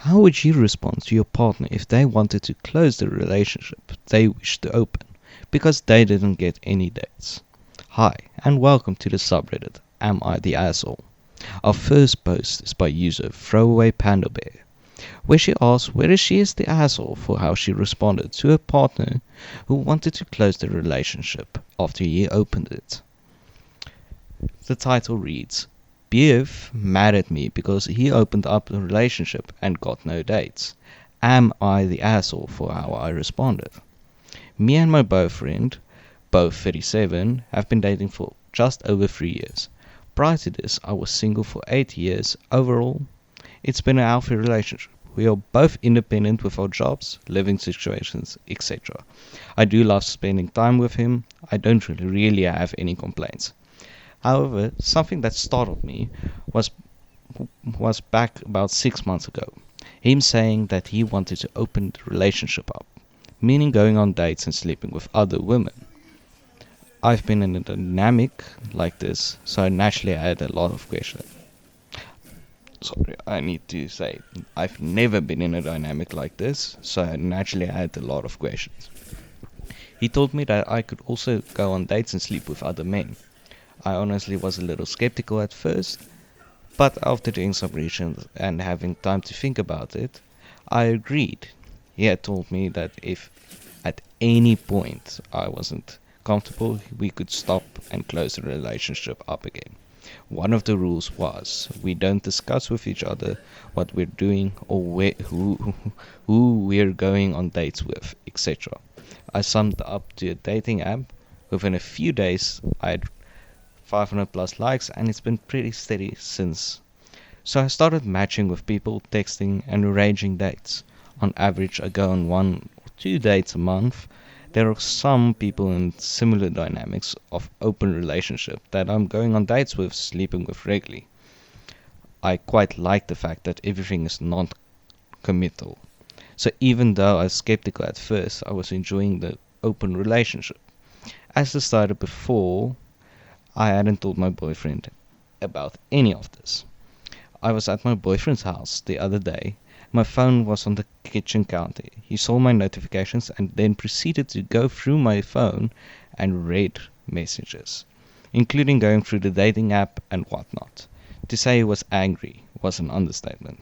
How would you respond to your partner if they wanted to close the relationship they wished to open because they didn't get any dates? Hi, and welcome to the subreddit, Am I the Asshole? Our first post is by user Throwaway Panda Bear, where she asks whether she is the asshole for how she responded to a partner who wanted to close the relationship after he opened it. The title reads, BF mad at me because he opened up the relationship and got no dates. Am I the asshole for how I responded? Me and my boyfriend, both 37, have been dating for just over 3 years. Prior to this, I was single for 8 years. Overall, it's been a healthy relationship. We are both independent with our jobs, living situations, etc. I do love spending time with him. I don't really have any complaints. However, something that startled me was back about 6 months ago. Him saying that he wanted to open the relationship up, meaning going on dates and sleeping with other women. I've been in a dynamic like this, so I naturally had a lot of questions. Sorry, I need to say, I've never been in a dynamic like this, so I naturally had a lot of questions. He told me that I could also go on dates and sleep with other men. I honestly was a little skeptical at first, but after doing some research and having time to think about it, I agreed. He had told me that if at any point I wasn't comfortable, we could stop and close the relationship up again. One of the rules was we don't discuss with each other what we're doing or who we're going on dates with, etc. I summed up to a dating app. Within a few days, I had 500 plus likes, and it's been pretty steady since. So I started matching with people, texting and arranging dates. On average, I go on 1 or 2 dates a month. There are some people in similar dynamics of open relationship that I'm going on dates with, sleeping with regularly. I quite like the fact that everything is non-committal. So even though I was skeptical at first, I was enjoying the open relationship. As I started before, I hadn't told my boyfriend about any of this. I was at my boyfriend's house the other day. My phone was on the kitchen counter. He saw my notifications and then proceeded to go through my phone and read messages, including going through the dating app and whatnot. To say he was angry was an understatement.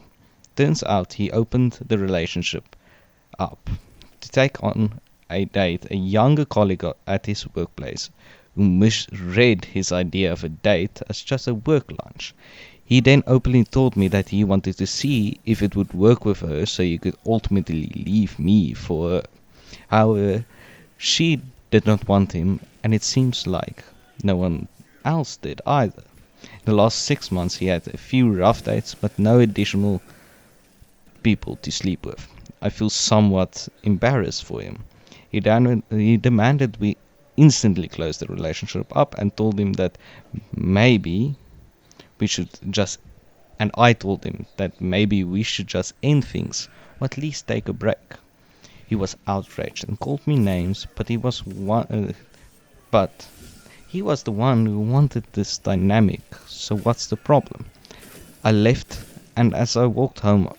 Turns out he opened the relationship up to take on a date a younger colleague at his workplace who misread his idea of a date as just a work lunch. He then openly told me that he wanted to see if it would work with her so he could ultimately leave me for her. However, she did not want him, and it seems like no one else did either. In the last 6 months he had a few rough dates, but no additional people to sleep with. I feel somewhat embarrassed for him. He demanded we instantly close the relationship up and told him that maybe we should just, and I told him that maybe we should just end things or at least take a break. He was outraged and called me names, but he was the one who wanted this dynamic. So what's the problem? I left, and as I walked home,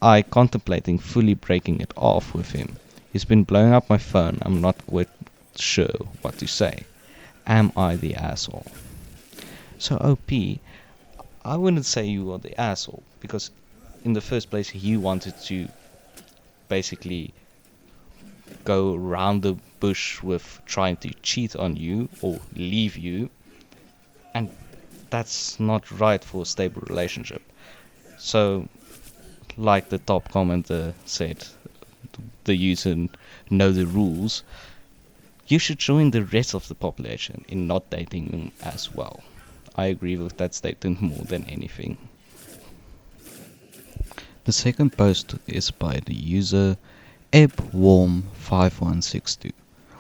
I contemplating fully breaking it off with him. He's been blowing up my phone. I'm not quite sure what to say. Am I the asshole? So OP, I wouldn't say you are the asshole, because in the first place he wanted to basically go around the bush with trying to cheat on you or leave you, and that's not right for a stable relationship. So, like the top commenter said, the user know the rules, you should join the rest of the population in not dating them as well. I agree with that statement more than anything. The second post is by the user ebwarm5162,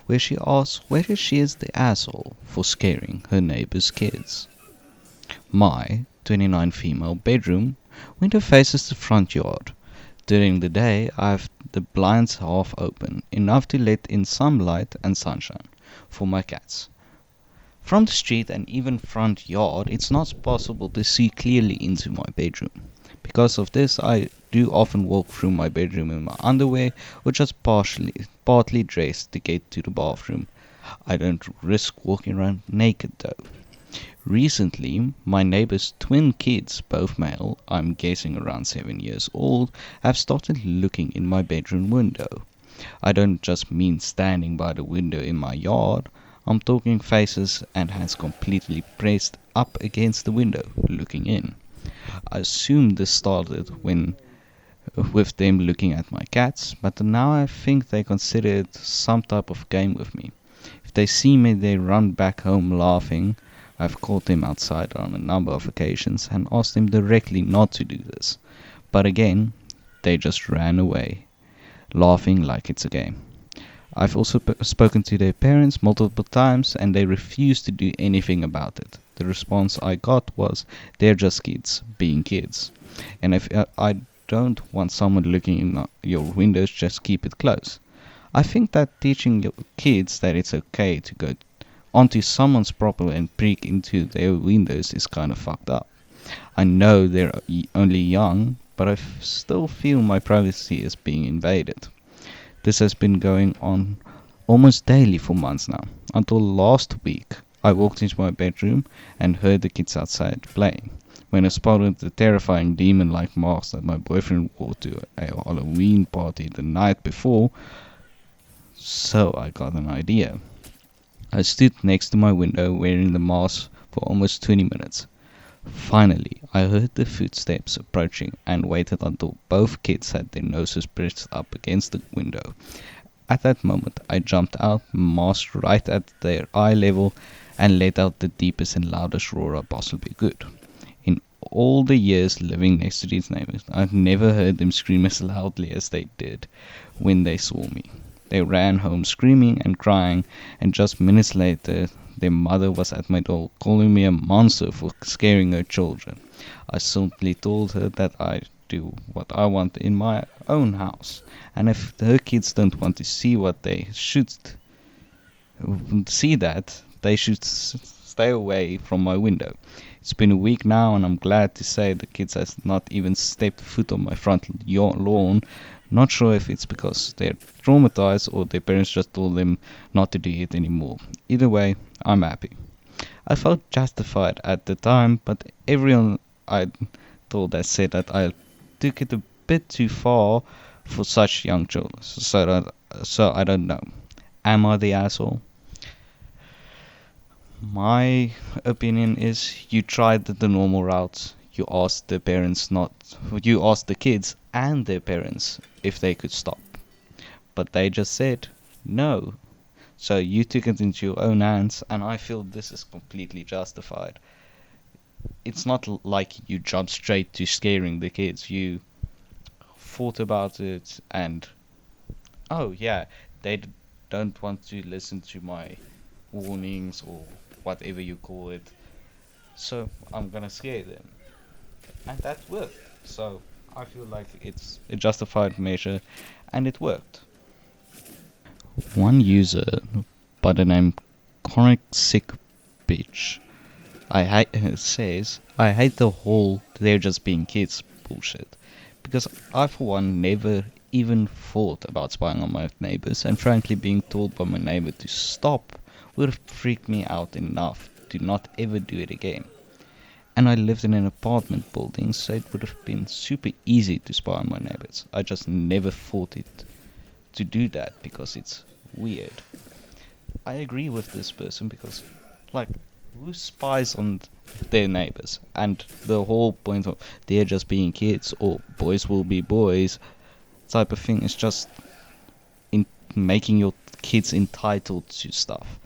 where she asks whether she is the asshole for scaring her neighbor's kids. My 29 female bedroom window faces the front yard. During the day, I have the blinds half open, enough to let in some light and sunshine for my cats. From the street and even front yard, it's not possible to see clearly into my bedroom. Because of this, I do often walk through my bedroom in my underwear or just partly dressed to get to the bathroom. I don't risk walking around naked though. Recently, my neighbor's twin kids, both male, I'm guessing around 7 years old, have started looking in my bedroom window. I don't just mean standing by the window in my yard, I'm talking faces and hands completely pressed up against the window, looking in. I assume this started with them looking at my cats, but now I think they consider it some type of game with me. If they see me, they run back home laughing. I've caught them outside on a number of occasions and asked them directly not to do this. But again, they just ran away, laughing like it's a game. I've also spoken to their parents multiple times and they refuse to do anything about it. The response I got was, they're just kids, being kids. And if I don't want someone looking in your windows, just keep it closed. I think that teaching your kids that it's okay to go onto someone's property and peek into their windows is kind of fucked up. I know they're only young, but I still feel my privacy is being invaded. This has been going on almost daily for months now, until last week I walked into my bedroom and heard the kids outside playing. When I spotted the terrifying demon-like mask that my boyfriend wore to a Halloween party the night before, so I got an idea. I stood next to my window wearing the mask for almost 20 minutes. Finally, I heard the footsteps approaching and waited until both kids had their noses pressed up against the window. At that moment, I jumped out, masked right at their eye level, and let out the deepest and loudest roar I possibly could. In all the years living next to these neighbors, I've never heard them scream as loudly as they did when they saw me. They ran home screaming and crying, and just minutes later, their mother was at my door calling me a monster for scaring her children. I simply told her that I do what I want in my own house, and if her kids don't want to see what they should see, that they should stay away from my window. It's been a week now, and I'm glad to say the kids has not even stepped foot on my front lawn. Not sure if it's because they're traumatized or their parents just told them not to do it anymore. Either way, I'm happy. I felt justified at the time, but everyone I told has said that I took it a bit too far for such young children. So I don't know. Am I the asshole? My opinion is you tried the normal route. You asked the kids and their parents if they could stop. But they just said no. So you took it into your own hands, and I feel this is completely justified. It's not like you jumped straight to scaring the kids. You thought about it and, oh yeah, they don't want to listen to my warnings or whatever you call it. So I'm gonna scare them. And that worked. So I feel like it's a justified measure and it worked. One user by the name Chronic Sick Bitch says, I hate the whole they're just being kids bullshit. Because I for one never even thought about spying on my neighbors, and frankly being told by my neighbor to stop would have freaked me out enough to not ever do it again. And I lived in an apartment building, so it would have been super easy to spy on my neighbors. I just never thought it to do that because it's weird. I agree with this person because, like, who spies on their neighbors? And the whole point of they're just being kids or boys will be boys type of thing is just in making your kids entitled to stuff.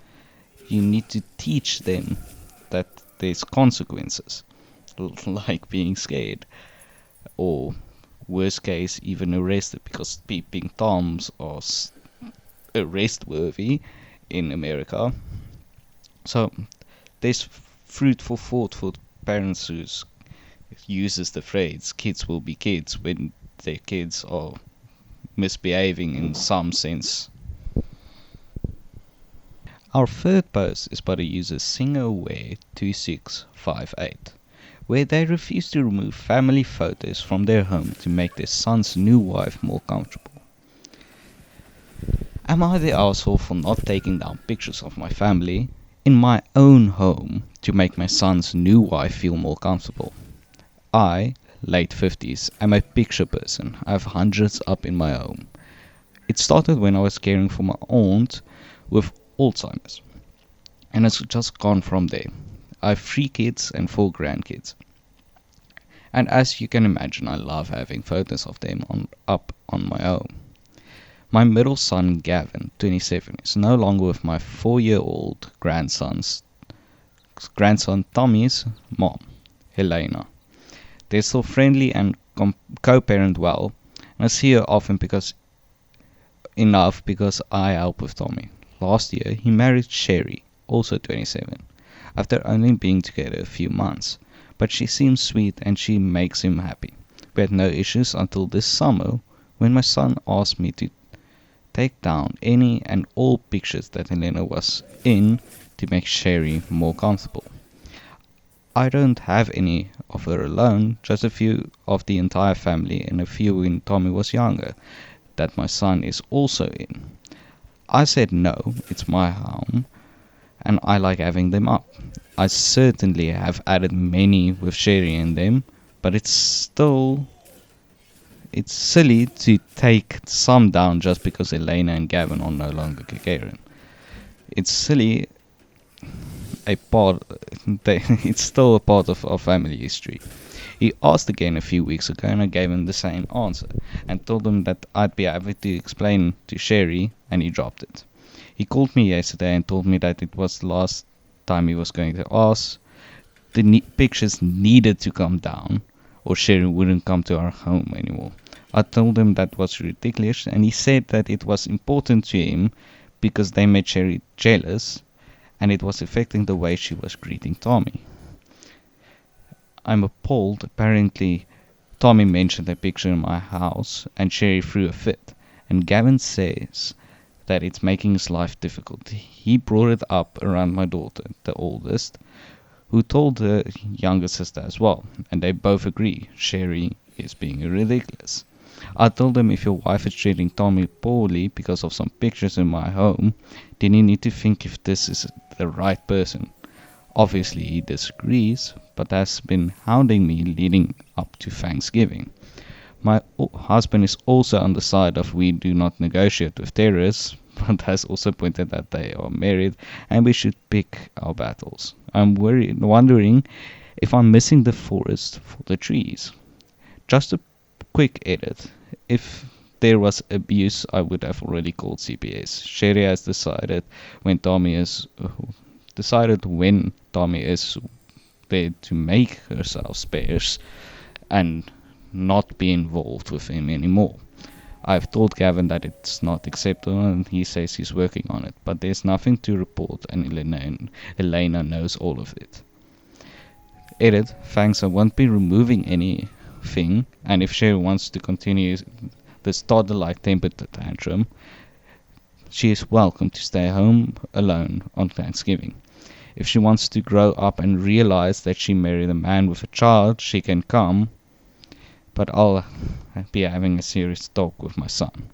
You need to teach them that there's consequences, like being scared, or worst case, even arrested, because peeping toms are arrest worthy in America. So there's fruitful thought for parents who uses the phrase "kids will be kids" when their kids are misbehaving in some sense. Our third post is by the user SingerWare2658, where they refuse to remove family photos from their home to make their son's new wife more comfortable. Am I the asshole for not taking down pictures of my family in my own home to make my son's new wife feel more comfortable? I, late 50s, am a picture person. I have hundreds up in my home. It started when I was caring for my aunt with Alzheimer's, and it's just gone from there. I have 3 kids and 4 grandkids. And as you can imagine, I love having photos of them up on my home. My middle son, Gavin, 27, is no longer with my 4-year-old grandson Tommy's mom, Helena. They're still friendly and co-parent well, and I see her often because I help with Tommy. Last year, he married Sherry, also 27, after only being together a few months, but she seems sweet and she makes him happy. We had no issues until this summer, when my son asked me to take down any and all pictures that Helena was in to make Sherry more comfortable. I don't have any of her alone, just a few of the entire family and a few when Tommy was younger, that my son is also in. I said no, it's my home, and I like having them up. I certainly have added many with Sherry in them, but it's silly to take some down just because Elena and Gavin are no longer Gagarin. It's silly. It's still a part of our family history. He asked again a few weeks ago, and I gave him the same answer and told him that I'd be happy to explain to Sherry, and he dropped it. He called me yesterday and told me that it was the last time he was going to ask. The pictures needed to come down, or Sherry wouldn't come to our home anymore. I told him that was ridiculous, and he said that it was important to him because they made Sherry jealous, and it was affecting the way she was greeting Tommy. I'm appalled. Apparently, Tommy mentioned a picture in my house, and Sherry threw a fit, and Gavin says that it's making his life difficult. He brought it up around my daughter, the oldest, who told her younger sister as well, and they both agree Sherry is being ridiculous. I told them if your wife is treating Tommy poorly because of some pictures in my home, then you need to think if this is the right person. Obviously he disagrees, but has been hounding me leading up to Thanksgiving. My husband is also on the side of we do not negotiate with terrorists, but has also pointed that they are married and we should pick our battles. I'm wondering if I'm missing the forest for the trees. Just a quick edit. If there was abuse, I would have already called CPS. Sherry has decided when Tommy is there to make herself sparse and not be involved with him anymore. I've told Gavin that it's not acceptable and he says he's working on it, but there's nothing to report and Elena knows all of it. Edit, thanks, I won't be removing anything, and if Sherry wants to continue this toddler-like temper tantrum, she is welcome to stay home alone on Thanksgiving. If she wants to grow up and realize that she married a man with a child, she can come, but I'll be having a serious talk with my son.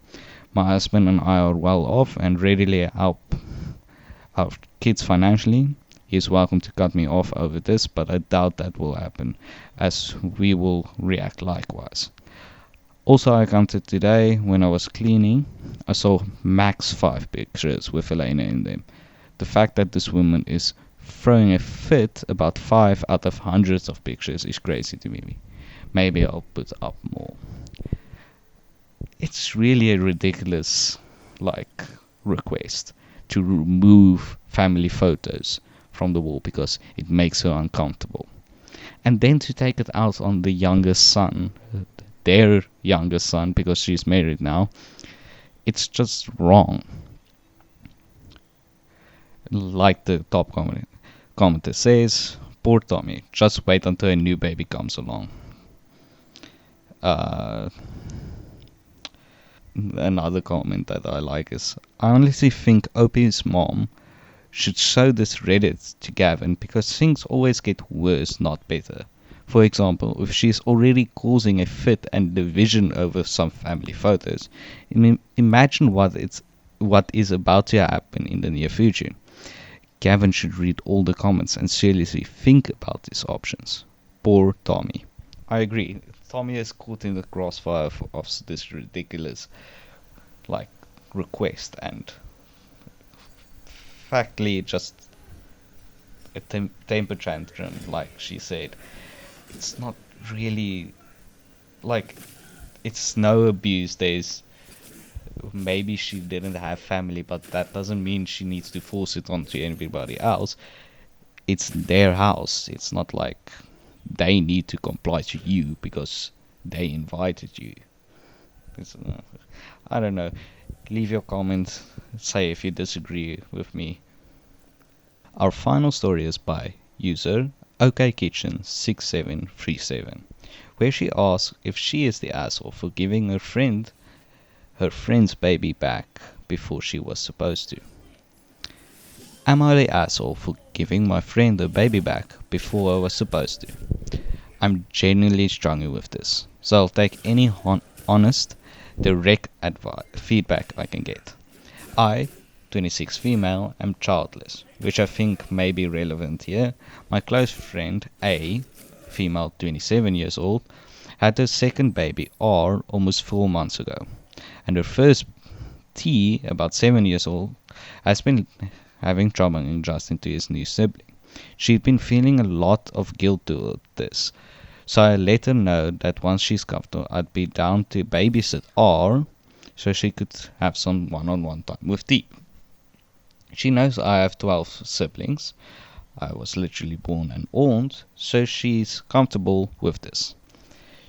My husband and I are well off and readily help our kids financially. He is welcome to cut me off over this, but I doubt that will happen, as we will react likewise. Also, I counted today when I was cleaning, I saw max 5 pictures with Elena in them. The fact that this woman is throwing a fit about 5 out of hundreds of pictures is crazy to me. Maybe I'll put up more. It's really a ridiculous request to remove family photos from the wall because it makes her uncomfortable. And then to take it out on the youngest son, their youngest son, because she's married now, it's just wrong. Like the top commenter says, poor Tommy, just wait until a new baby comes along. Another comment that I like is, I honestly think Opie's mom should show this Reddit to Gavin because things always get worse, not better. For example, if she's already causing a fit and division over some family photos, imagine what is about to happen in the near future. Gavin should read all the comments and seriously think about these options. Poor Tommy. I agree. Tommy is caught in the crossfire of this ridiculous, like, request, and factly just a temper tantrum, like she said. It's not really, like, it's no abuse. There's maybe she didn't have family, but that doesn't mean she needs to force it onto everybody else. It's their house. It's not like they need to comply to you because they invited you. I don't know. Leave your comments. Say if you disagree with me. Our final story is by user OKKitchen6737, where she asks if she is the asshole for giving her friend's baby back before she was supposed to. Am I the asshole for giving my friend a baby back before I was supposed to? I'm genuinely struggling with this, so I'll take any honest, direct feedback I can get. I, 26 female, am childless, which I think may be relevant here. My close friend A, female 27 years old, had her second baby R almost 4 months ago, and her first T, about 7 years old, has been having trouble adjusting to his new sibling. She'd been feeling a lot of guilt toward this, so I let her know that once she's comfortable, I'd be down to babysit R, so she could have some one-on-one time with T. She knows I have 12 siblings. I was literally born an aunt, so she's comfortable with this.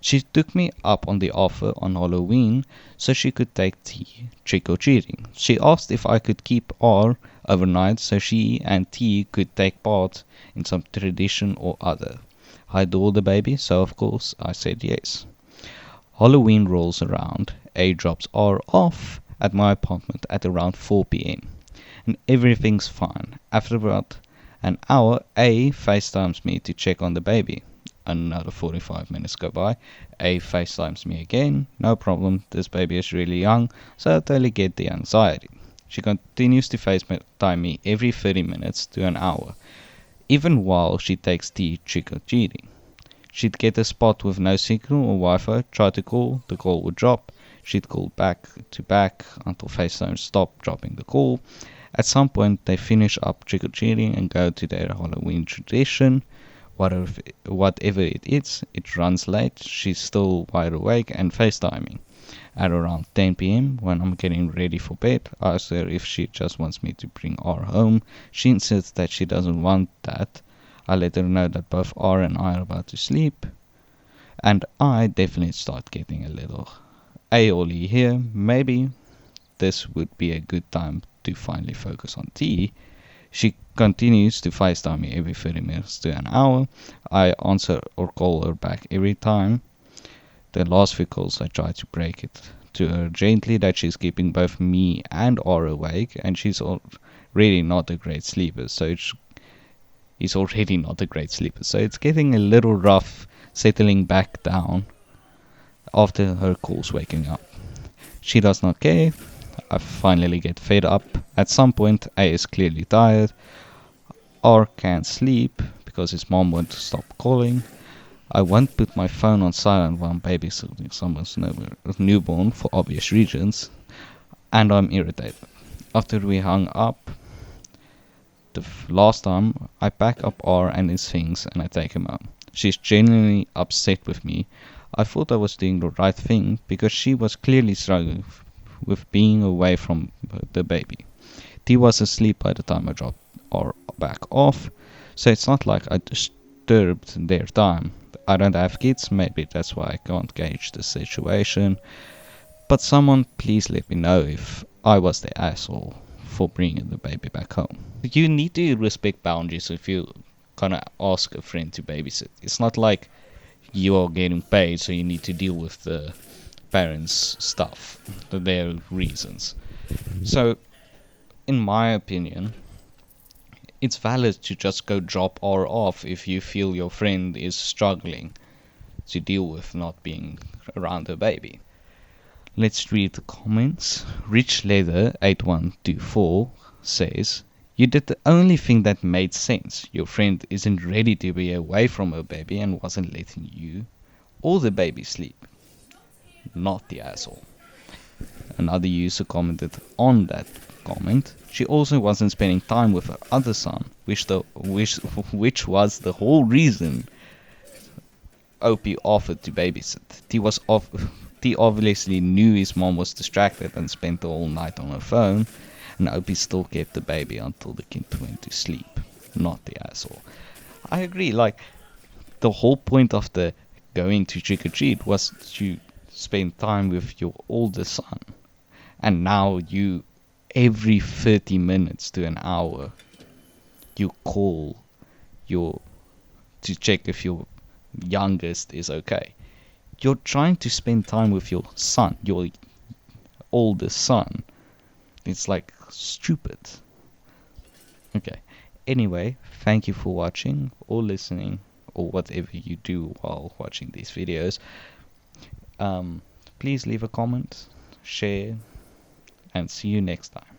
She took me up on the offer on Halloween so she could take T trick-or-treating. She asked if I could keep R overnight so she and T could take part in some tradition or other. I adore the baby, so of course I said yes. Halloween rolls around. A drops R off at my apartment at around 4 p.m. and everything's fine. After about an hour, A FaceTimes me to check on the baby. Another 45 minutes go by. A FaceTimes me again. No problem, this baby is really young, so I totally get the anxiety. She continues to FaceTime me every 30 minutes to an hour, even while she takes T trick-or-treating. She'd get a spot with no signal or Wi-Fi, try to call, the call would drop. She'd call back to back until FaceTime stopped dropping the call. At some point, they finish up trick-or-treating and go to their Halloween tradition. Whatever it is, it runs late. She's still wide awake and FaceTiming. At around 10 p.m, when I'm getting ready for bed, I ask her if she just wants me to bring R home. She insists that she doesn't want that. I let her know that both R and I are about to sleep, and I definitely start getting a little aioli here. Maybe this would be a good time to finally focus on T. She continues to FaceTime me every 30 minutes to an hour. I answer or call her back every time. The last few calls I try to break it to her gently that she's keeping both me and R awake, and she's already not a great sleeper, so it's getting a little rough settling back down after her calls waking up. She does not care. I finally get fed up. At some point, A is clearly tired. R can't sleep because his mom won't stop calling. I won't put my phone on silent while I'm babysitting someone's newborn for obvious reasons, and I'm irritated. After we hung up the last time, I pack up R and his things and I take him home. She's genuinely upset with me. I thought I was doing the right thing because she was clearly struggling with being away from the baby. T was asleep by the time I dropped R back off, so it's not like I disturbed their time. I don't have kids, maybe that's why I can't gauge the situation, but someone please let me know if I was the asshole for bringing the baby back home. You need to respect boundaries if you gonna ask a friend to babysit. It's not like you are getting paid, so you need to deal with the parents' stuff, their reasons. So, in my opinion, It's valid to just go drop R off if you feel your friend is struggling to deal with not being around her baby. Let's read the comments. Rich Leather 8124 says, "You did the only thing that made sense. Your friend isn't ready to be away from her baby and wasn't letting you or the baby sleep. Not the asshole." Another user commented on that comment, "She also wasn't spending time with her other son, which was the whole reason Opie offered to babysit. T obviously knew his mom was distracted and spent the whole night on her phone, and Opie still kept the baby until the kid went to sleep. Not the asshole." I agree, like, the whole point of the going to trick or treat was to spend time with your older son. And now you, every 30 minutes to an hour, you call to check if your youngest is okay. You're trying to spend time with your son, your oldest son. It's like stupid. Okay. Anyway, thank you for watching or listening or whatever you do while watching these videos. Please leave a comment, share, and see you next time.